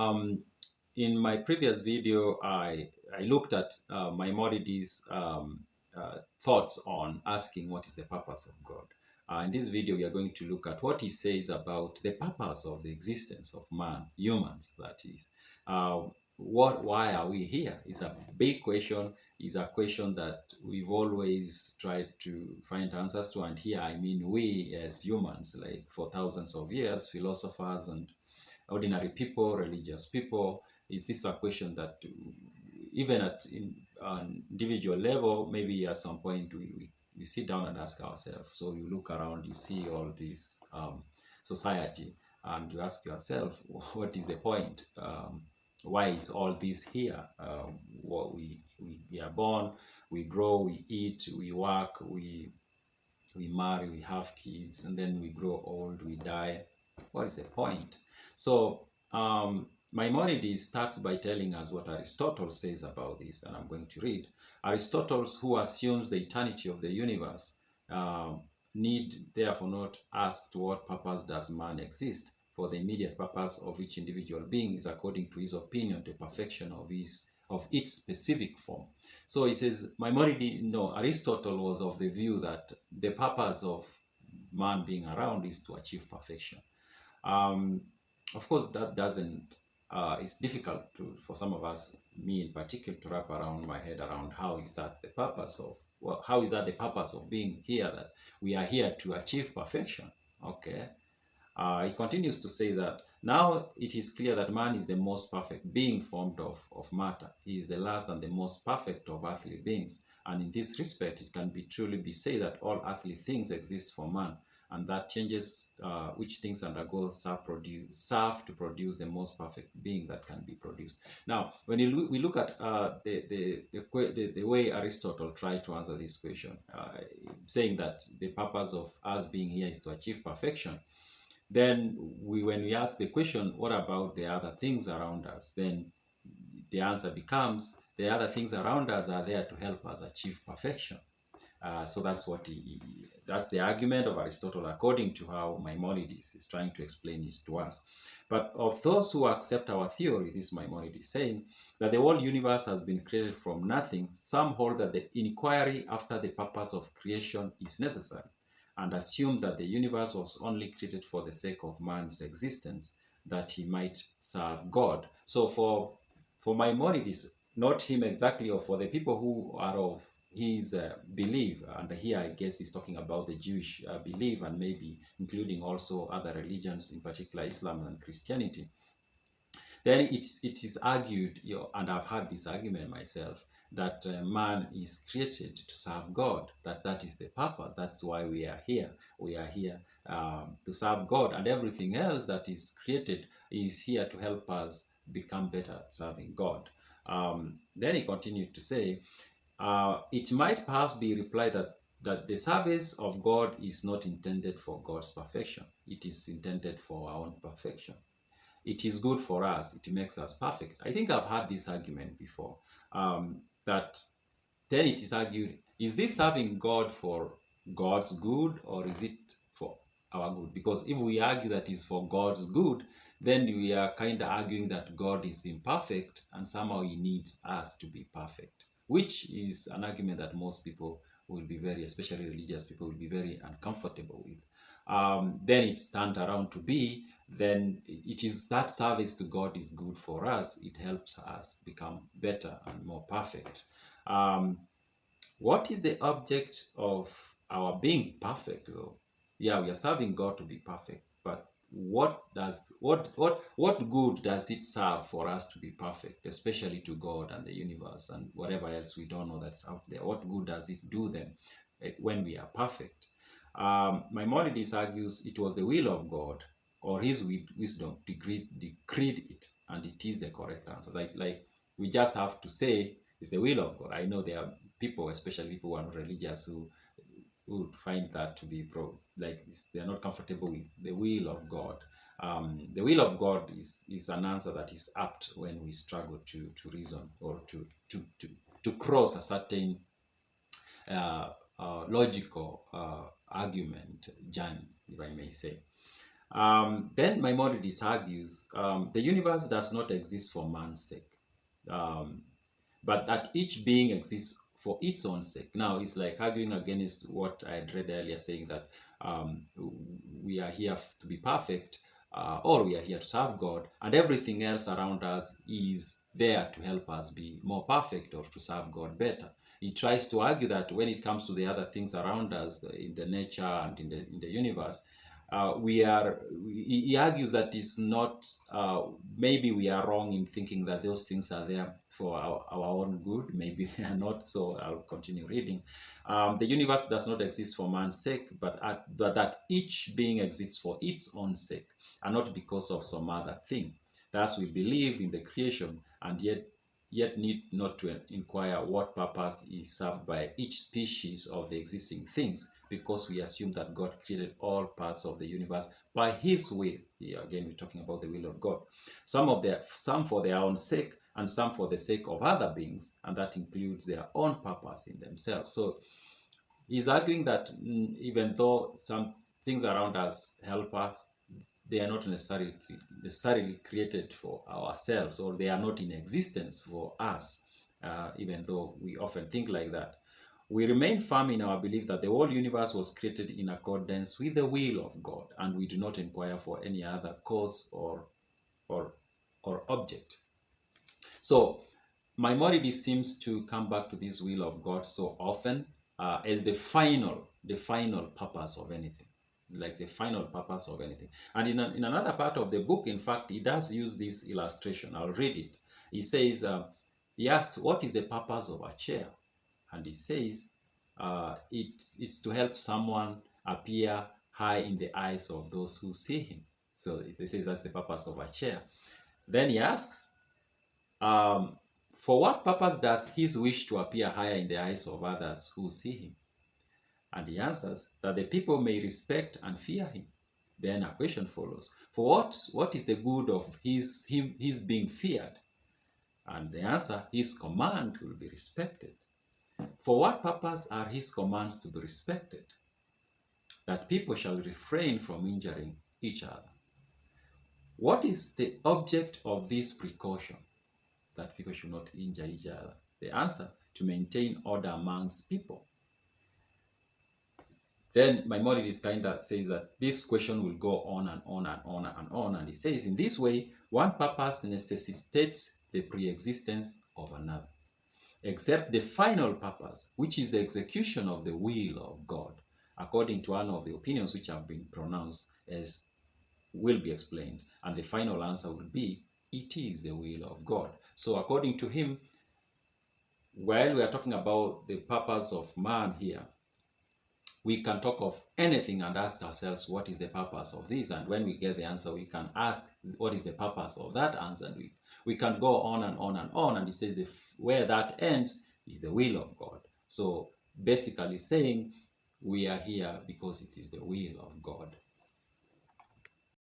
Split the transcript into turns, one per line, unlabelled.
In my previous video, I looked at Maimonides' thoughts on asking what is the purpose of God. In this video, we are going to look at what he says about the purpose of the existence of man, humans, that is. Why are we here? It's a big question. It's a question that we've always tried to find answers to. And here, I mean, we as humans, like for thousands of years, philosophers and ordinary people, religious people, is this a question that even at an individual level, maybe at some point we sit down and ask ourselves. So you look around, you see all this society, and you ask yourself, what is the point? Why is all this here? What we are born, we grow, we eat, we work, we marry, we have kids, and then we grow old, we die. What is the point? So Maimonides starts by telling us what Aristotle says about this, and I'm going to read. Aristotle, who assumes the eternity of the universe, need therefore not ask to what purpose does man exist, for the immediate purpose of each individual being is, according to his opinion, the perfection of its specific form. So he says, Aristotle was of the view that the purpose of man being around is to achieve perfection. Of course, that doesn't, it's difficult for some of us, me in particular, to wrap around my head around how is that the purpose of, well, how is that the purpose of being here, that we are here to achieve perfection, okay? He continues to say that now it is clear that man is the most perfect being formed of matter. He is the last and the most perfect of earthly beings. And in this respect, it can truly be said that all earthly things exist for man, and that changes which things undergo serve to produce the most perfect being that can be produced. Now, when we look at the way Aristotle tried to answer this question, saying that the purpose of us being here is to achieve perfection, then when we ask the question, what about the other things around us? Then the answer becomes, the other things around us are there to help us achieve perfection. So that's that's the argument of Aristotle, according to how Maimonides is trying to explain this to us. But of those who accept our theory, this Maimonides is saying that the whole universe has been created from nothing, some hold that the inquiry after the purpose of creation is necessary, and assume that the universe was only created for the sake of man's existence, that he might serve God. So for Maimonides, not him exactly, or for the people who are of his belief, and here I guess he's talking about the Jewish belief, and maybe including also other religions, in particular Islam and Christianity, then it is argued, and I've had this argument myself, that man is created to serve God, that is the purpose. That's why we are here. We are here to serve God, and everything else that is created is here to help us become better at serving God. Then he continued to say, it might perhaps be replied that the service of God is not intended for God's perfection. It is intended for our own perfection. It is good for us. It makes us perfect. I think I've had this argument before, that then it is argued, is this serving God for God's good, or is it for our good? Because if we argue that it's for God's good, then we are kind of arguing that God is imperfect and somehow he needs us to be perfect, which is an argument that most people will be especially religious people, will be very uncomfortable with. Then it's turned around to be, then it is that service to God is good for us. It helps us become better and more perfect. What is the object of our being perfect, though? Yeah, we are serving God to be perfect, but what good does it serve for us to be perfect, especially to God and the universe and whatever else we don't know that's out there? What good does it do them when we are perfect? Maimonides argues it was the will of God, or his wisdom decreed it, and it is the correct answer. Like we just have to say it's the will of God. I know there are people, especially people who are not religious, who would find that to be they're not comfortable with the will of God. The will of God is an answer that is apt when we struggle to reason, or to cross a certain logical argument journey, if I may say. Then Maimonides argues the universe does not exist for man's sake, um, but that each being exists for its own sake. Now, it's like arguing against what I had read earlier, saying that um, we are here to be perfect, or we are here to serve God, and everything else around us is there to help us be more perfect or to serve God better. He tries to argue that when it comes to the other things around us, in the nature and in the universe, he argues that it's not, maybe we are wrong in thinking that those things are there for our own good. Maybe they are not, so I'll continue reading. The universe does not exist for man's sake, but that each being exists for its own sake, and not because of some other thing. Thus we believe in the creation, and yet need not to inquire what purpose is served by each species of the existing things, because we assume that God created all parts of the universe by his will. Here again, we're talking about the will of God. Some for their own sake, and some for the sake of other beings, and that includes their own purpose in themselves. So he's arguing that even though some things around us help us, they are not necessarily created for ourselves, or they are not in existence for us, even though we often think like that. We remain firm in our belief that the whole universe was created in accordance with the will of God, and we do not inquire for any other cause or object. So Maimonides seems to come back to this will of God so often, as the final purpose of anything, like the final purpose of anything. And in another part of the book, in fact, he does use this illustration. I'll read it. He says, he asked, what is the purpose of a chair? And he says, it's to help someone appear high in the eyes of those who see him. So he says that's the purpose of a chair. Then he asks, um, for what purpose does his wish to appear higher in the eyes of others who see him? And he answers that the people may respect and fear him. Then a question follows. For what is the good of his being feared? And the answer, his command will be respected. For what purpose are his commands to be respected? That people shall refrain from injuring each other. What is the object of this precaution? That people should not injure each other. The answer, to maintain order amongst people. Then Maimonides kind of says that this question will go on and on and on and on. And he says, in this way, one purpose necessitates the pre-existence of another, except the final purpose, which is the execution of the will of God, according to one of the opinions which have been pronounced, as will be explained. And the final answer will be, it is the will of God. So according to him, while we are talking about the purpose of man here, we can talk of anything and ask ourselves, what is the purpose of this? And when we get the answer, we can ask, what is the purpose of that answer? And we can go on and on and on. And he says, where that ends is the will of God. So basically saying, we are here because it is the will of God